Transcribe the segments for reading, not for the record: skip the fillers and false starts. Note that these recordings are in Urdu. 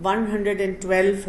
112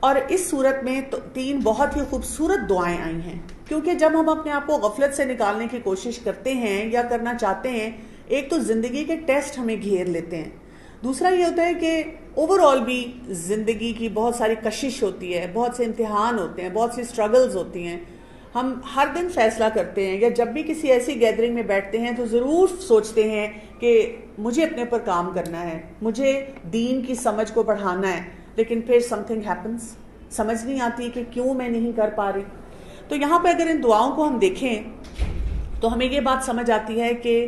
اور اس صورت میں تین بہت ہی خوبصورت دعائیں آئی ہیں، کیونکہ جب ہم اپنے آپ کو غفلت سے نکالنے کی کوشش کرتے ہیں یا کرنا چاہتے ہیں، ایک تو زندگی کے ٹیسٹ ہمیں گھیر لیتے ہیں، دوسرا یہ ہوتا ہے کہ اوور آل بھی زندگی کی بہت ساری کشش ہوتی ہے، بہت سے امتحان ہوتے ہیں، بہت سی سٹرگلز ہوتی ہیں. ہم ہر دن فیصلہ کرتے ہیں یا جب بھی کسی ایسی گیدرنگ میں بیٹھتے ہیں تو ضرور سوچتے ہیں کہ مجھے اپنے پر کام کرنا ہے، مجھے دین کی سمجھ کو بڑھانا ہے، لیکن پھر سم تھنگ ہیپنس، سمجھ نہیں آتی کہ کیوں میں نہیں کر پا رہی. تو یہاں پہ اگر ان دعاؤں کو ہم دیکھیں تو ہمیں یہ بات سمجھ آتی ہے کہ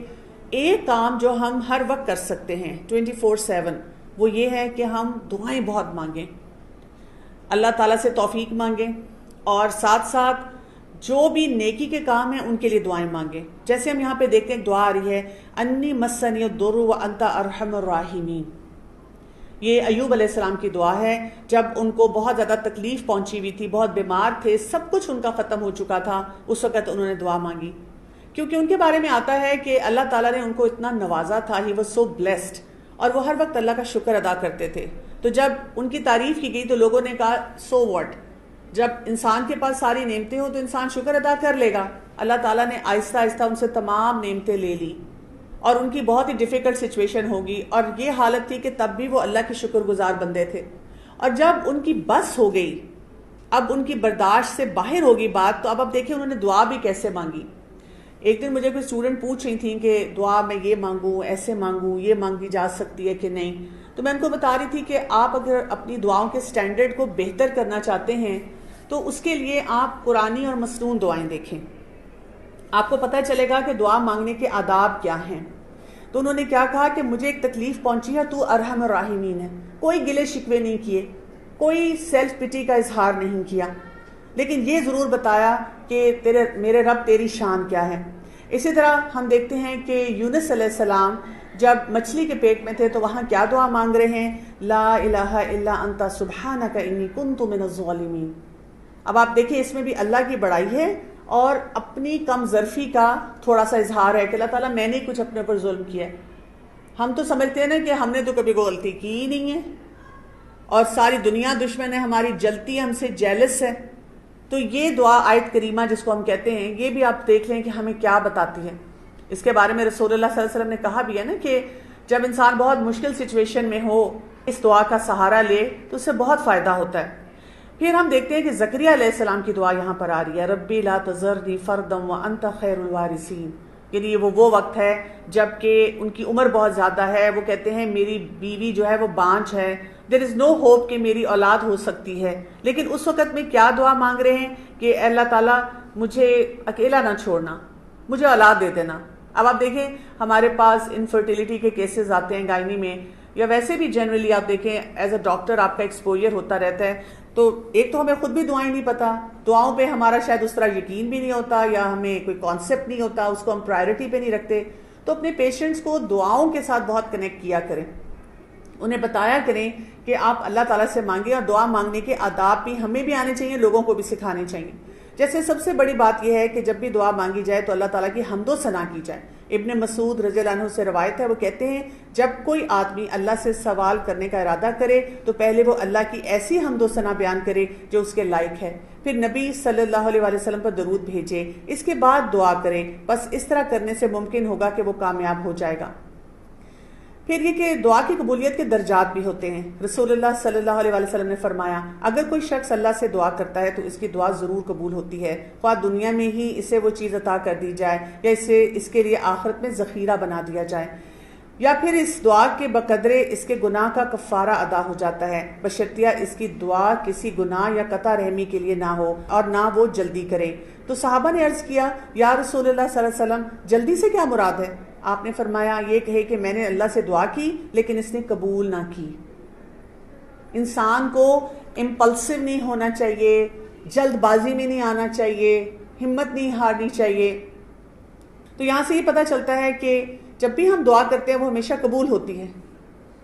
ایک کام جو ہم ہر وقت کر سکتے ہیں 24/7 وہ یہ ہے کہ ہم دعائیں بہت مانگیں، اللہ تعالیٰ سے توفیق مانگیں، اور ساتھ ساتھ جو بھی نیکی کے کام ہیں ان کے لیے دعائیں مانگیں. جیسے ہم یہاں پہ دیکھتے ہیں دعا آ رہی ہے انی مسنی الضر وانت ارحم الراحمین. یہ ایوب علیہ السلام کی دعا ہے جب ان کو بہت زیادہ تکلیف پہنچی ہوئی تھی، بہت بیمار تھے، سب کچھ ان کا ختم ہو چکا تھا، اس وقت انہوں نے دعا مانگی، کیونکہ ان کے بارے میں آتا ہے کہ اللہ تعالیٰ نے ان کو اتنا نوازا تھا، ہی واز سو بلیسڈ، اور وہ ہر وقت اللہ کا شکر ادا کرتے تھے. تو جب ان کی تعریف کی گئی تو لوگوں نے کہا سو واٹ، جب انسان کے پاس ساری نعمتیں ہوں تو انسان شکر ادا کر لے گا. اللہ تعالیٰ نے آہستہ آہستہ ان سے تمام نعمتیں لے لی، اور ان کی بہت ہی ڈیفیکلٹ سچویشن ہوگی، اور یہ حالت تھی کہ تب بھی وہ اللہ کے شکر گزار بندے تھے. اور جب ان کی بس ہو گئی، اب ان کی برداشت سے باہر ہوگی بات، تو اب دیکھیں انہوں نے دعا بھی کیسے مانگی. ایک دن مجھے کوئی اسٹوڈنٹ پوچھ رہی تھیں کہ دعا میں یہ مانگوں، ایسے مانگوں، یہ مانگی جا سکتی ہے کہ نہیں. تو میں ان کو بتا رہی تھی کہ آپ اگر اپنی دعاؤں کے سٹینڈرڈ کو بہتر کرنا چاہتے ہیں تو اس کے لیے آپ قرآنی اور مسنون دعائیں دیکھیں، آپ کو پتہ چلے گا کہ دعا مانگنے کے آداب کیا ہیں. تو انہوں نے کیا کہا کہ مجھے ایک تکلیف پہنچی ہے، تو ارحم الراحمین ہے، کوئی گلے شکوے نہیں کیے، کوئی سیلف پٹی کا اظہار نہیں کیا، لیکن یہ ضرور بتایا کہ میرے رب تیری شان کیا ہے. اسی طرح ہم دیکھتے ہیں کہ یونس علیہ السلام جب مچھلی کے پیٹ میں تھے تو وہاں کیا دعا مانگ رہے ہیں، لا الہ الا انت سبحانک انی کنت من الظالمین. اب آپ دیکھیں اس میں بھی اللہ کی بڑائی ہے اور اپنی کم ظرفی کا تھوڑا سا اظہار ہے کہ اللہ تعالیٰ میں نے کچھ اپنے پر ظلم کیا ہے. ہم تو سمجھتے ہیں نا کہ ہم نے تو کبھی کوئی غلطی کی ہی نہیں ہے، اور ساری دنیا دشمن ہے ہماری، جلتی ہے ہم سے، جیلس ہے. تو یہ دعا آیت کریمہ جس کو ہم کہتے ہیں، یہ بھی آپ دیکھ لیں کہ ہمیں کیا بتاتی ہے. اس کے بارے میں رسول اللہ صلی اللہ علیہ وسلم نے کہا بھی ہے نا کہ جب انسان بہت مشکل سچویشن میں ہو، اس دعا کا سہارا لے تو اس سے بہت فائدہ ہوتا ہے. پھر ہم دیکھتے ہیں کہ زکریا علیہ السلام کی دعا یہاں پر آ رہی ہے، ربی لا تذرنی فردا وانت خیر الوارثین. یعنی وہ وقت ہے جب کہ ان کی عمر بہت زیادہ ہے، وہ کہتے ہیں میری بیوی جو ہے وہ بانجھ ہے، دیر از نو ہوپ کہ میری اولاد ہو سکتی ہے. لیکن اس وقت میں کیا دعا مانگ رہے ہیں کہ اے اللہ تعالیٰ مجھے اکیلا نہ چھوڑنا، مجھے اولاد دے دینا. اب آپ دیکھیں ہمارے پاس انفرٹیلیٹی کے کیسز آتے ہیں گائنی میں، یا ویسے بھی جنرلی آپ دیکھیں ایز اے ڈاکٹر آپ کا ایکسپوجر ہوتا رہتا ہے. تو ایک تو ہمیں خود بھی دعائیں نہیں پتہ، دعاؤں پہ ہمارا شاید اس طرح یقین بھی نہیں ہوتا، یا ہمیں کوئی کانسیپٹ نہیں ہوتا، اس کو ہم پرائرٹی پہ نہیں رکھتے. تو اپنے پیشنٹس کو دعاؤں کے ساتھ بہت کنیکٹ کیا کریں، انہیں بتایا کریں کہ آپ اللہ تعالیٰ سے مانگیں، اور دعا مانگنے کے آداب بھی ہمیں بھی آنے چاہیے، لوگوں کو بھی سکھانے چاہیے. جیسے سب سے بڑی بات یہ ہے کہ جب بھی دعا مانگی جائے تو اللہ تعالیٰ کی حمد و ثنا کی جائے. ابن مسعود رضی اللہ عنہ سے روایت ہے، وہ کہتے ہیں جب کوئی آدمی اللہ سے سوال کرنے کا ارادہ کرے تو پہلے وہ اللہ کی ایسی حمد و ثنا بیان کرے جو اس کے لائق ہے، پھر نبی صلی اللہ علیہ وسلم پر درود بھیجے، اس کے بعد دعا کرے. بس اس طرح کرنے سے ممکن ہوگا کہ وہ کامیاب ہو جائے گا. پھر یہ کہ دعا کی قبولیت کے درجات بھی ہوتے ہیں. رسول اللہ صلی اللہ علیہ وسلم نے فرمایا اگر کوئی شخص اللہ سے دعا کرتا ہے تو اس کی دعا ضرور قبول ہوتی ہے، خواہ دنیا میں ہی اسے وہ چیز عطا کر دی جائے یا اس کے لیے آخرت میں ذخیرہ بنا دیا جائے، یا پھر اس دعا کے بقدرے اس کے گناہ کا کفارہ ادا ہو جاتا ہے، بشرطیہ اس کی دعا کسی گناہ یا قطع رحمی کے لیے نہ ہو اور نہ وہ جلدی کرے. تو صحابہ نے عرض کیا یا رسول اللہ صلی اللہ علیہ وسلم جلدی سے کیا مراد ہے؟ آپ نے فرمایا یہ کہے کہ میں نے اللہ سے دعا کی لیکن اس نے قبول نہ کی. انسان کو امپلسو نہیں ہونا چاہیے، جلد بازی میں نہیں آنا چاہیے، ہمت نہیں ہارنی چاہیے. تو یہاں سے یہ پتہ چلتا ہے کہ جب بھی ہم دعا کرتے ہیں وہ ہمیشہ قبول ہوتی ہے،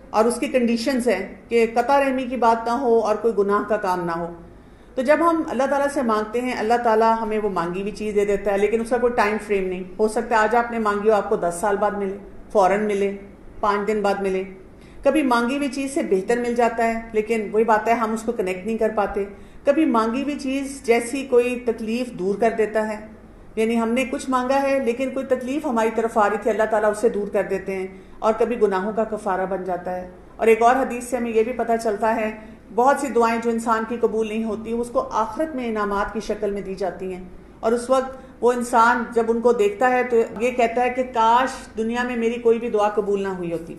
اور اس کی کنڈیشنز ہیں کہ قطع رحمی کی بات نہ ہو اور کوئی گناہ کا کام نہ ہو. تو جب ہم اللہ تعالیٰ سے مانگتے ہیں اللہ تعالیٰ ہمیں وہ مانگی ہوئی چیز دے دیتا ہے، لیکن اس کا کوئی ٹائم فریم نہیں. ہو سکتا ہے آج آپ نے مانگی ہو آپ کو 10 سال بعد ملے، فوراً ملے، 5 دن بعد ملے. کبھی مانگی ہوئی چیز سے بہتر مل جاتا ہے، لیکن وہی بات ہے ہم اس کو کنیکٹ نہیں کر پاتے۔ کبھی مانگی ہوئی چیز جیسی کوئی تکلیف دور کر دیتا ہے، یعنی ہم نے کچھ مانگا ہے لیکن کوئی تکلیف ہماری طرف آ رہی تھی، اللہ تعالیٰ اسے دور کر دیتے ہیں، اور کبھی گناہوں کا کفارہ بن جاتا ہے۔ اور ایک اور حدیث سے ہمیں یہ بھی پتہ چلتا ہے بہت سی دعائیں جو انسان کی قبول نہیں ہوتی اس کو آخرت میں انعامات کی شکل میں دی جاتی ہیں، اور اس وقت وہ انسان جب ان کو دیکھتا ہے تو یہ کہتا ہے کہ کاش دنیا میں میری کوئی بھی دعا قبول نہ ہوئی ہوتی۔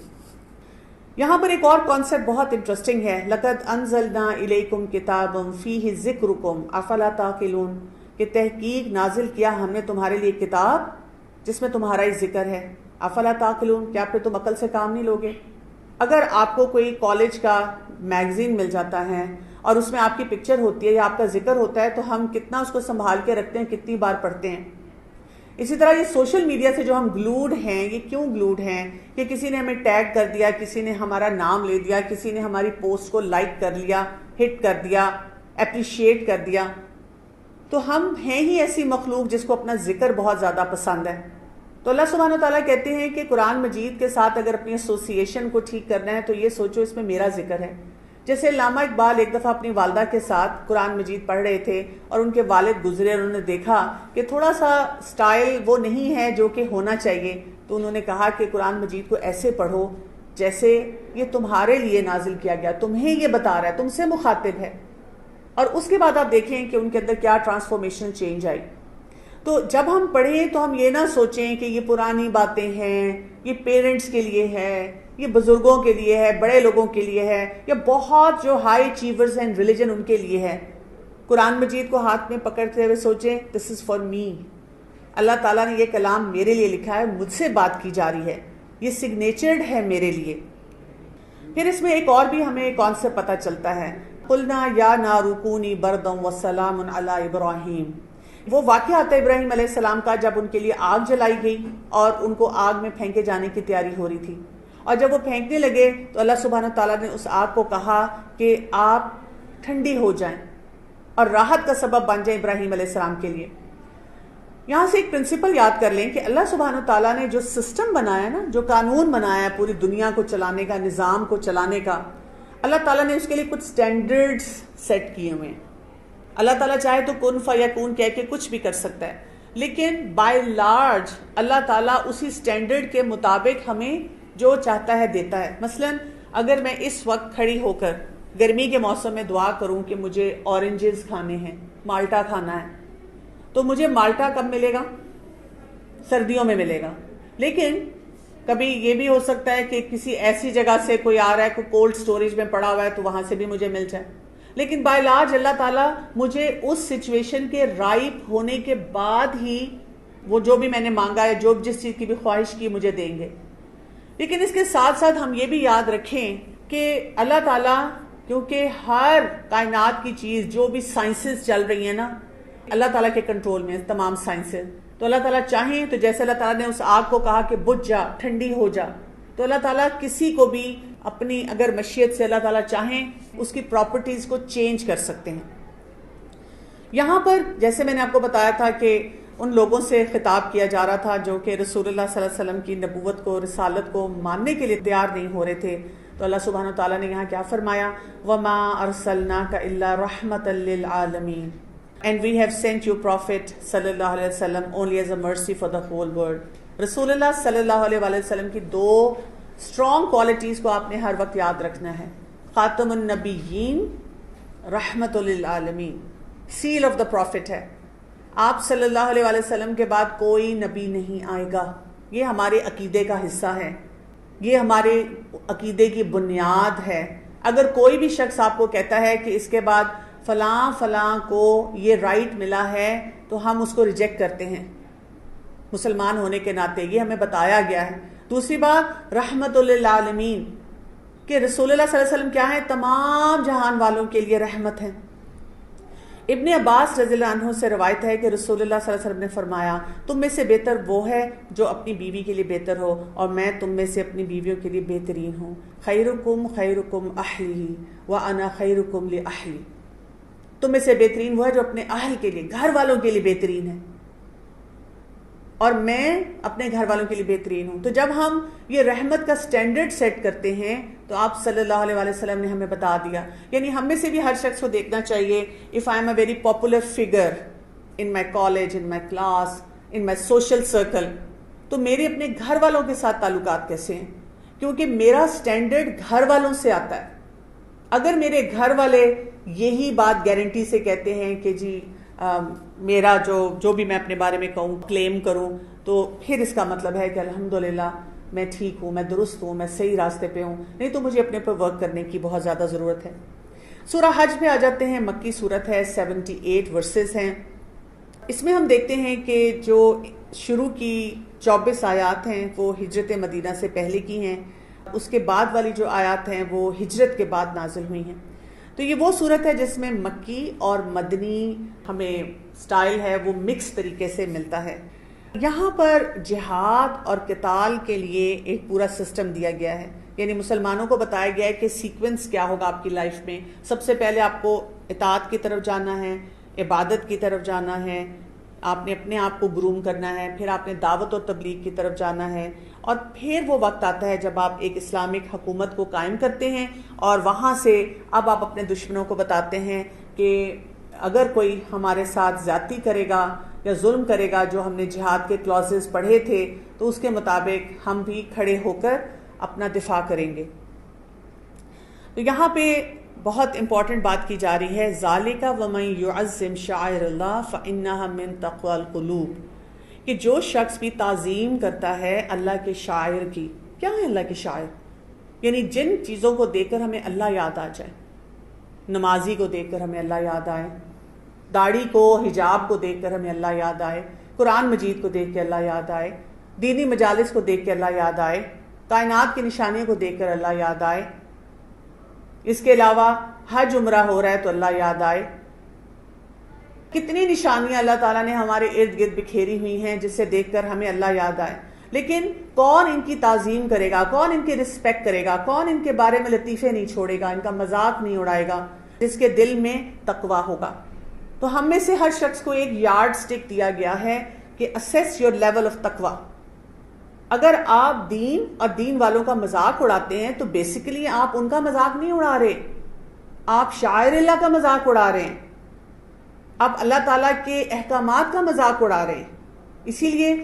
یہاں پر ایک اور کانسیپٹ بہت انٹرسٹنگ ہے، لَقَدْ أَنزَلْنَا إِلَيْكُمْ كِتَابًا فِيهِ ذِكْرُكُمْ أَفَلَا تَعْقِلُونَ، کہ تحقیق نازل کیا ہم نے تمہارے لیے کتاب جس میں تمہارا ہی ذکر ہے، افلا تعقلون، کیا پھر تم عقل سے کام نہیں لوگے؟ اگر آپ کو کوئی کالج کا میگزین مل جاتا ہے اور اس میں آپ کی پکچر ہوتی ہے یا آپ کا ذکر ہوتا ہے تو ہم کتنا اس کو سنبھال کے رکھتے ہیں، کتنی بار پڑھتے ہیں۔ اسی طرح یہ سوشل میڈیا سے جو ہم گلوڈ ہیں، یہ کیوں گلوڈ ہیں؟ کہ کسی نے ہمیں ٹیگ کر دیا، کسی نے ہمارا نام لے دیا، کسی نے ہماری پوسٹ کو لائک کر لیا، ہٹ کر دیا، اپریشیٹ کر دیا، تو ہم ہیں ہی ایسی مخلوق جس کو اپنا ذکر بہت زیادہ پسند ہے۔ تو اللہ سبحانہ وتعالیٰ کہتے ہیں کہ قرآن مجید کے ساتھ اگر اپنی ایسوسیشن کو ٹھیک کرنا ہے تو یہ سوچو اس میں میرا ذکر ہے۔ جیسے علامہ اقبال ایک دفعہ اپنی والدہ کے ساتھ قرآن مجید پڑھ رہے تھے اور ان کے والد گزرے اور انہوں نے دیکھا کہ تھوڑا سا سٹائل وہ نہیں ہے جو کہ ہونا چاہیے، تو انہوں نے کہا کہ قرآن مجید کو ایسے پڑھو جیسے یہ تمہارے لیے نازل کیا گیا، تمہیں یہ بتا رہا ہے، تم سے مخاطب ہے۔ اور اس کے بعد آپ دیکھیں کہ ان کے اندر کیا ٹرانسفارمیشن چینج آئی۔ تو جب ہم پڑھیں تو ہم یہ نہ سوچیں کہ یہ پرانی باتیں ہیں، یہ پیرنٹس کے لیے ہے، یہ بزرگوں کے لیے ہے، بڑے لوگوں کے لیے ہے، یا بہت جو ہائی اچیورز ہیں ریلیجن ان کے لیے ہے۔ قرآن مجید کو ہاتھ میں پکڑتے ہوئے سوچیں دس از فار می، اللہ تعالیٰ نے یہ کلام میرے لیے لکھا ہے، مجھ سے بات کی جا رہی ہے، یہ سگنیچرڈ ہے میرے لیے۔ پھر اس میں ایک اور بھی ہمیں کانسیپٹ پتہ چلتا ہے، قلنا یا نار کونی بردا وسلام علی ابراہیم۔ وہ واقعہ آتا ہے ابراہیم علیہ السلام کا جب ان کے لیے آگ جلائی گئی اور ان کو آگ میں پھینکے جانے کی تیاری ہو رہی تھی، اور جب وہ پھینکنے لگے تو اللہ سبحانہ تعالیٰ نے اس آگ کو کہا کہ آپ ٹھنڈی ہو جائیں اور راحت کا سبب بن جائیں ابراہیم علیہ السلام کے لیے۔ یہاں سے ایک پرنسپل یاد کر لیں کہ اللہ سبحانہ تعالیٰ نے جو سسٹم بنایا نا، جو قانون بنایا ہے پوری دنیا کو چلانے کا، نظام کو چلانے کا، اللہ تعالیٰ نے اس کے لیے کچھ سٹینڈرڈز سیٹ کیے ہوئے ہیں۔ اللہ تعالیٰ چاہے تو کن فیکون کہہ کے کچھ بھی کر سکتا ہے، لیکن بائی لارج اللہ تعالیٰ اسی سٹینڈرڈ کے مطابق ہمیں جو چاہتا ہے دیتا ہے۔ مثلا اگر میں اس وقت کھڑی ہو کر گرمی کے موسم میں دعا کروں کہ مجھے اورنجز کھانے ہیں، مالٹا کھانا ہے، تو مجھے مالٹا کب ملے گا؟ سردیوں میں ملے گا۔ لیکن کبھی یہ بھی ہو سکتا ہے کہ کسی ایسی جگہ سے کوئی آ رہا ہے، کوئی کولڈ سٹوریج میں پڑا ہوا ہے، تو وہاں سے بھی مجھے مل جائے۔ لیکن بائی لارج اللہ تعالیٰ مجھے اس سچویشن کے رائپ ہونے کے بعد ہی وہ جو بھی میں نے مانگا ہے، جو جس چیز کی بھی خواہش کی، مجھے دیں گے۔ لیکن اس کے ساتھ ساتھ ہم یہ بھی یاد رکھیں کہ اللہ تعالیٰ، کیونکہ ہر کائنات کی چیز جو بھی سائنسز چل رہی ہیں نا، اللہ تعالیٰ کے کنٹرول میں تمام سائنسز، تو اللہ تعالیٰ چاہیں تو جیسے اللہ تعالیٰ نے اس آگ کو کہا کہ بجھ جا، ٹھنڈی ہو جا، تو اللہ تعالیٰ کسی کو بھی اپنی اگر مشیت سے اللہ تعالیٰ چاہیں اس کی پراپرٹیز کو چینج کر سکتے ہیں۔ یہاں پر جیسے میں نے آپ کو بتایا تھا کہ ان لوگوں سے خطاب کیا جا رہا تھا جو کہ رسول اللہ صلی اللہ علیہ وسلم کی نبوت کو، رسالت کو ماننے کے لیے تیار نہیں ہو رہے تھے، تو اللہ سبحانہ تعالیٰ نے یہاں کیا فرمایا، وَمَا أَرْسَلْنَاكَ إِلَّا رَحْمَةً لِّلْعَالَمِينَ And we have sent you Prophet sallallahu alaihi wasallam only as a mercy for the whole world۔ رسول اللہ صلی اللہ علیہ وسلم کی دو اسٹرانگ کوالٹیز کو آپ نے ہر وقت یاد رکھنا ہے، خاتم النبیین، رحمت للعالمین، سیل آف دا پروفٹ ہے۔ آپ صلی اللہ علیہ وسلم کے بعد کوئی نبی نہیں آئے گا، یہ ہمارے عقیدے کا حصہ ہے، یہ ہمارے عقیدے کی بنیاد ہے۔ اگر کوئی بھی شخص آپ کو کہتا ہے کہ اس کے بعد فلاں فلاں کو یہ رائٹ ملا ہے تو ہم اس کو ریجیکٹ کرتے ہیں مسلمان ہونے کے ناطے، یہ ہمیں بتایا گیا ہے۔ دوسری بات رحمت للعالمین، کہ رسول اللہ صلی اللہ علیہ وسلم کیا ہیں؟ تمام جہان والوں کے لیے رحمت ہیں۔ ابن عباس رضی اللہ عنہ سے روایت ہے کہ رسول اللہ صلی اللہ علیہ وسلم نے فرمایا، تم میں سے بہتر وہ ہے جو اپنی بیوی کے لیے بہتر ہو، اور میں تم میں سے اپنی بیویوں کے لیے بہترین ہوں۔ خیرکم خیرکم اہلی وانا خیرکم لاہلی، تم میں سے بہترین وہ ہے جو اپنے اہل کے لیے، گھر والوں کے لیے بہترین ہے۔ اور میں اپنے گھر والوں کے لیے بہترین ہوں. تو جب ہم یہ رحمت کا سٹینڈرڈ سیٹ کرتے ہیں تو آپ صلی اللہ علیہ وسلم نے ہمیں بتا دیا. یعنی ہم میں سے بھی ہر شخص کو دیکھنا چاہیے, if I am a very popular figure in my college, in my class, in my social circle, تو میرے اپنے گھر والوں کے ساتھ تعلقات کیسے ہیں, کیونکہ میرا سٹینڈرڈ گھر والوں سے آتا ہے. اگر میرے گھر والے یہی بات گارنٹی سے کہتے ہیں کہ جی میرا جو بھی میں اپنے بارے میں کہوں, کلیم کروں, تو پھر اس کا مطلب ہے کہ الحمدللہ میں ٹھیک ہوں, میں درست ہوں, میں صحیح راستے پہ ہوں. نہیں تو مجھے اپنے پر ورک کرنے کی بہت زیادہ ضرورت ہے. سورہ حج میں آ جاتے ہیں. مکی صورت ہے, 78 ورسز ہیں. اس میں ہم دیکھتے ہیں کہ جو شروع کی 24 آیات ہیں وہ ہجرت مدینہ سے پہلے کی ہیں. اس کے بعد والی جو آیات ہیں وہ ہجرت کے بعد نازل ہوئی ہیں. تو یہ وہ صورت ہے جس میں مکی اور مدنی ہمیں سٹائل ہے وہ مکس طریقے سے ملتا ہے. یہاں پر جہاد اور قتال کے لیے ایک پورا سسٹم دیا گیا ہے. یعنی مسلمانوں کو بتایا گیا ہے کہ سیکوینس کیا ہوگا آپ کی لائف میں. سب سے پہلے آپ کو اطاعت کی طرف جانا ہے, عبادت کی طرف جانا ہے, آپ نے اپنے آپ کو گروم کرنا ہے, پھر آپ نے دعوت اور تبلیغ کی طرف جانا ہے, اور پھر وہ وقت آتا ہے جب آپ ایک اسلامک حکومت کو قائم کرتے ہیں, اور وہاں سے اب آپ اپنے دشمنوں کو بتاتے ہیں کہ اگر کوئی ہمارے ساتھ زیادتی کرے گا یا ظلم کرے گا, جو ہم نے جہاد کے کلازز پڑھے تھے, تو اس کے مطابق ہم بھی کھڑے ہو کر اپنا دفاع کریں گے. تو یہاں پہ بہت امپورٹنٹ بات کی جا رہی ہے, ذالک ومن یعظم شعائر اللہ فانھا من تقوی القلوب, کہ جو شخص بھی تعظیم کرتا ہے اللہ کے شاعر کی. کیا ہے اللہ کے شاعر؟ یعنی جن چیزوں کو دیکھ کر ہمیں اللہ یاد آ جائے. نمازی کو دیکھ کر ہمیں اللہ یاد آئے, داڑھی کو, حجاب کو دیکھ کر ہمیں اللہ یاد آئے, قرآن مجید کو دیکھ کے اللہ یاد آئے, دینی مجالس کو دیکھ کے اللہ یاد آئے, کائنات کی نشانیوں کو دیکھ کر اللہ یاد آئے. اس کے علاوہ حج عمرہ ہو رہا ہے تو اللہ یاد آئے. کتنی نشانیاں اللہ تعالیٰ نے ہمارے ارد گرد بکھیری ہوئی ہیں جسے دیکھ کر ہمیں اللہ یاد آئے. لیکن کون ان کی تعظیم کرے گا, کون ان کی رسپیکٹ کرے گا, کون ان کے بارے میں لطیفے نہیں چھوڑے گا, ان کا مذاق نہیں اڑائے گا, جس کے دل میں تقویٰ ہوگا. تو ہم میں سے ہر شخص کو ایک یارڈ سٹک دیا گیا ہے کہ اسیس یور لیول آف تقویٰ. اگر آپ دین اور دین والوں کا مذاق اڑاتے ہیں تو بیسیکلی آپ ان کا مذاق نہیں اڑا رہے, آپ شاعر اللہ کا مذاق اڑا رہے ہیں, آپ اللہ تعالیٰ کے احکامات کا مذاق اڑا رہے ہیں. اسی لیے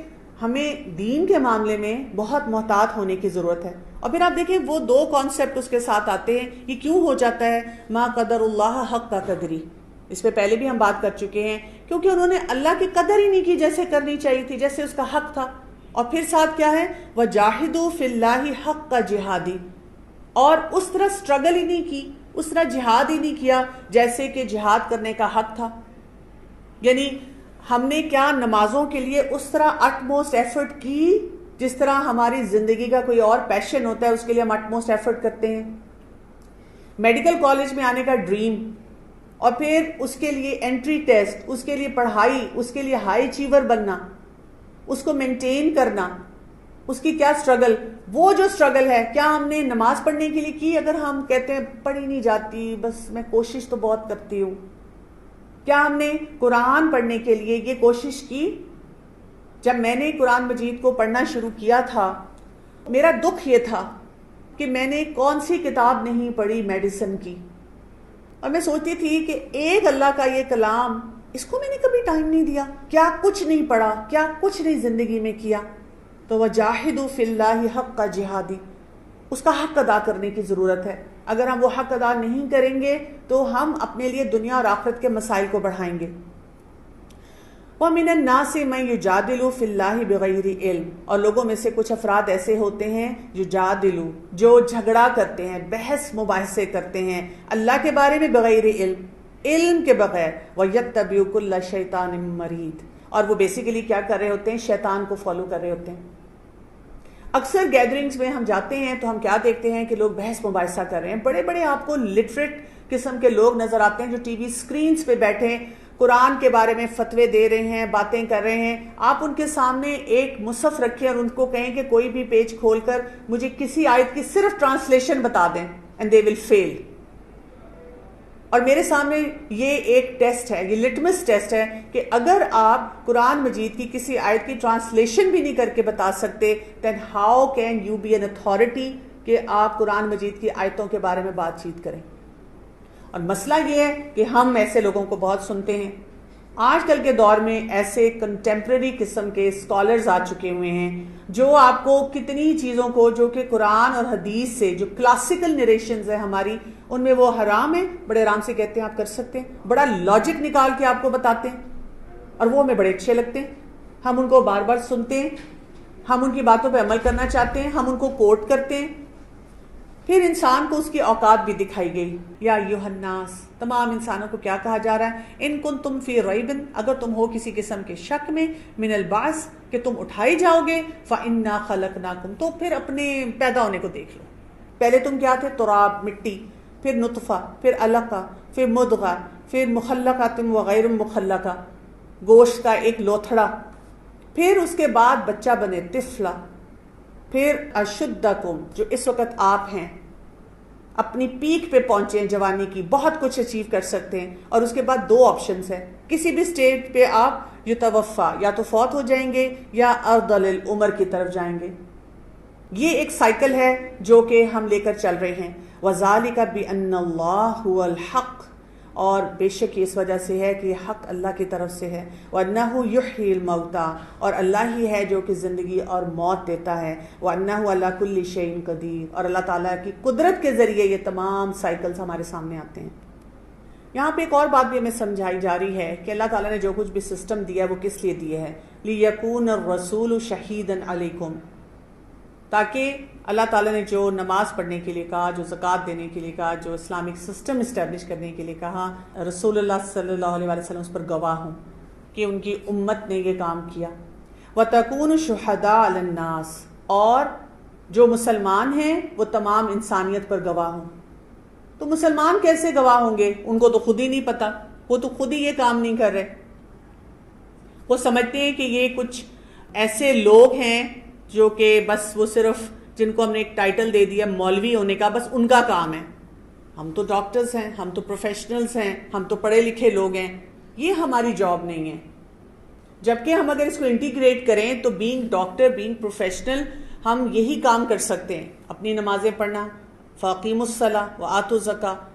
ہمیں دین کے معاملے میں بہت محتاط ہونے کی ضرورت ہے. اور پھر آپ دیکھیں وہ دو کانسیپٹ اس کے ساتھ آتے ہیں. یہ کیوں ہو جاتا ہے؟ ما قدر اللہ حق کا قدری. اس پہ پہلے بھی ہم بات کر چکے ہیں, کیونکہ انہوں نے اللہ کی قدر ہی نہیں کی جیسے کرنی چاہیے تھی, جیسے اس کا حق تھا. اور پھر ساتھ کیا ہے, وَجَاهِدُوا فِي اللَّهِ حَقَّ جہادی, اور اس طرح سٹرگل ہی نہیں کی, اس طرح جہاد ہی نہیں کیا جیسے کہ جہاد کرنے کا حق تھا. یعنی ہم نے کیا نمازوں کے لیے اس طرح اٹموسٹ ایفرٹ کی جس طرح ہماری زندگی کا کوئی اور پیشن ہوتا ہے اس کے لیے ہم اٹموسٹ ایفرٹ کرتے ہیں. میڈیکل کالج میں آنے کا ڈریم, اور پھر اس کے لیے انٹری ٹیسٹ, اس کے لیے پڑھائی, اس کے لیے ہائی اچیور بننا, اس کو مینٹین کرنا, اس کی کیا سٹرگل. وہ جو سٹرگل ہے کیا ہم نے نماز پڑھنے کے لیے کی؟ اگر ہم کہتے ہیں پڑھی نہیں جاتی, بس میں کوشش تو بہت کرتی ہوں, کیا ہم نے قرآن پڑھنے کے لیے یہ کوشش کی؟ جب میں نے قرآن مجید کو پڑھنا شروع کیا تھا, میرا دکھ یہ تھا کہ میں نے کون سی کتاب نہیں پڑھی میڈیسن کی, اور میں سوچتی تھی کہ ایک اللہ کا یہ کلام, اس کو میں نے کبھی ٹائم نہیں دیا, کیا کچھ نہیں پڑھا, کیا کچھ نہیں زندگی میں کیا. تو وَجَاهِدُوا فِي اللَّهِ حَقَّ جِهَادِ, اس کا حق ادا کرنے کی ضرورت ہے. اگر ہم وہ حق ادا نہیں کریں گے تو ہم اپنے لیے دنیا اور آخرت کے مسائل کو بڑھائیں گے. وَمِنَ النَّاسِ مَن يُجَادِلُ فِي اللَّهِ بِغَيْرِ عِلْمٍ, اور لوگوں میں سے کچھ افراد ایسے ہوتے ہیں یجادلو, جو جھگڑا کرتے ہیں, بحث مباحثے کرتے ہیں اللہ کے بارے میں بغیر علم, علم کے بغیر. وَيَتَّبِعُ كُلَّ شَيْطَانٍ مَرِيدٍ, اور وہ بیسیکلی کیا کر رہے ہوتے ہیں؟ شیطان کو فالو کر رہے ہوتے ہیں. اکثر گیدرنگز میں ہم جاتے ہیں تو ہم کیا دیکھتے ہیں کہ لوگ بحث مباحثہ کر رہے ہیں. بڑے بڑے آپ کو لٹریٹ قسم کے لوگ نظر آتے ہیں جو ٹی وی سکرینز پہ بیٹھے قرآن کے بارے میں فتوے دے رہے ہیں, باتیں کر رہے ہیں. آپ ان کے سامنے ایک مصحف رکھیں اور ان کو کہیں کہ کوئی بھی پیج کھول کر مجھے کسی آیت کی صرف ٹرانسلیشن بتا دیں, اینڈ دے ول فیل. اور میرے سامنے یہ ایک ٹیسٹ ہے، یہ لٹمس ٹیسٹ ہے کہ اگر آپ قرآن مجید کی کسی آیت کی ٹرانسلیشن بھی نہیں کر کے بتا سکتے then how can you be an authority کہ آپ قرآن مجید کی آیتوں کے بارے میں بات چیت کریں۔ اور مسئلہ یہ ہے کہ ہم ایسے لوگوں کو بہت سنتے ہیں۔ آج کل کے دور میں ایسے کنٹمپریری قسم کے اسکالرز آ چکے ہوئے ہیں جو آپ کو کتنی چیزوں کو جو کہ قرآن اور حدیث سے جو کلاسیکل نریشنز ہیں ہماری، ان میں وہ حرام ہیں، بڑے آرام سے کہتے ہیں آپ کر سکتے ہیں، بڑا لاجک نکال کے آپ کو بتاتے ہیں اور وہ ہمیں بڑے اچھے لگتے ہیں، ہم ان کو بار بار سنتے ہیں، ہم ان کی باتوں پہ عمل کرنا چاہتے ہیں، ہم ان کو کوٹ کرتے ہیں۔ پھر انسان کو اس کی اوقات بھی دکھائی گئی، یا ایھا الناس، تمام انسانوں کو کیا کہا جا رہا ہے، ان کنتم فی ریب، اگر تم ہو کسی قسم کے شک میں، من البعث، کہ تم اٹھائی جاؤ گے، فانا خلقناکم، تو پھر اپنے پیدا ہونے کو دیکھ لو۔ پہلے تم کیا تھے؟ تراب، مٹی، پھر نطفہ، پھر علقہ، پھر مضغہ، پھر مخلقۃ و غیر مخلقہ، گوشت کا ایک لوتھڑا، پھر اس کے بعد بچہ بنے طفلا، پھر اشدکم، جو اس وقت آپ ہیں اپنی پیک پہ پہنچے ہیں جوانی کی، بہت کچھ اچیو کر سکتے ہیں، اور اس کے بعد دو آپشنز ہیں، کسی بھی سٹیج پہ آپ یتوفا، یا تو فوت ہو جائیں گے یا ارذل العمر کی طرف جائیں گے۔ یہ ایک سائیکل ہے جو کہ ہم لے کر چل رہے ہیں۔ وَذَلِكَ بِأَنَّ اللَّهُ هُوَ الْحَقُّ، اور بے شک اس وجہ سے ہے کہ یہ حق اللہ کی طرف سے ہے، وَأَنَّهُ يُحْيِي الْمَوْتَى، اور اللہ ہی ہے جو کہ زندگی اور موت دیتا ہے، وَأَنَّهُ عَلَى كُلِّ شَيْءٍ قَدِيرٌ، اور اللہ تعالیٰ کی قدرت کے ذریعے یہ تمام سائیکلز ہمارے سامنے آتے ہیں۔ یہاں پہ ایک اور بات بھی ہمیں سمجھائی جا رہی ہے کہ اللہ تعالیٰ نے جو کچھ بھی سسٹم دیا ہے وہ کس لیے دیا ہے، لِيَكُونَ الرَّسُولُ شَهِيدًا عَلَيْكُمْ، تاکہ اللہ تعالیٰ نے جو نماز پڑھنے کے لیے کہا، جو زکوٰۃ دینے کے لیے کہا، جو اسلامک سسٹم اسٹیبلش کرنے کے لیے کہا، رسول اللہ صلی اللہ علیہ وسلم اس پر گواہ ہوں کہ ان کی امت نے یہ کام کیا۔ وَتَكُونُ شُهَدَاءَ عَلَى النَّاسِ، اور جو مسلمان ہیں وہ تمام انسانیت پر گواہ ہوں۔ تو مسلمان کیسے گواہ ہوں گے؟ ان کو تو خود ہی نہیں پتا، وہ تو خود ہی یہ کام نہیں کر رہے، وہ سمجھتے ہیں کہ یہ کچھ ایسے لوگ ہیں جو کہ بس وہ صرف جن کو ہم نے ایک ٹائٹل دے دیا مولوی ہونے کا، بس ان کا کام ہے۔ ہم تو ڈاکٹرز ہیں، ہم تو پروفیشنلز ہیں، ہم تو پڑھے لکھے لوگ ہیں، یہ ہماری جاب نہیں ہے۔ جبکہ ہم اگر اس کو انٹیگریٹ کریں تو بینگ ڈاکٹر، بینگ پروفیشنل، ہم یہی کام کر سکتے ہیں، اپنی نمازیں پڑھنا، فاقیموا الصلاۃ وآتوا الزکاۃ،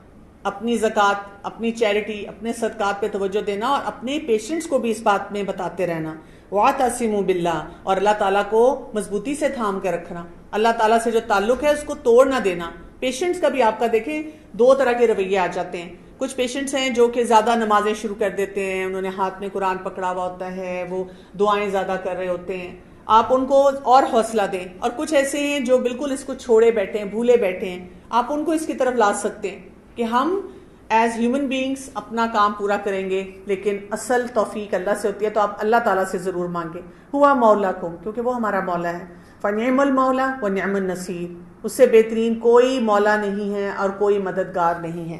اپنی زکوٰۃ، اپنی چیریٹی، اپنے صدقات پہ توجہ دینا، اور اپنے پیشنٹس کو بھی اس بات میں بتاتے رہنا، وَاعْتَصِمُوا بِاللَّهِ، اور اللہ تعالیٰ کو مضبوطی سے تھام کے رکھنا، اللہ تعالیٰ سے جو تعلق ہے اس کو توڑ نہ دینا۔ پیشنٹس کا بھی آپ کا دیکھیں دو طرح کے رویے آ جاتے ہیں، کچھ پیشنٹس ہیں جو کہ زیادہ نمازیں شروع کر دیتے ہیں، انہوں نے ہاتھ میں قرآن پکڑا ہوا ہوتا ہے، وہ دعائیں زیادہ کر رہے ہوتے ہیں، آپ ان کو اور حوصلہ دیں، اور کچھ ایسے ہیں جو بالکل اس کو چھوڑے بیٹھے ہیں، بھولے بیٹھے ہیں، آپ ان کو اس کی طرف لا سکتے ہیں کہ ہم ایز ہیومن بینگز اپنا کام پورا کریں گے، لیکن اصل توفیق اللہ سے ہوتی ہے، تو آپ اللہ تعالیٰ سے ضرور مانگیں، ہوا مولاکم، کیونکہ وہ ہمارا مولا ہے، فنعم المولا ونعم النصیر، اس سے بہترین کوئی مولا نہیں ہے اور کوئی مددگار نہیں ہے۔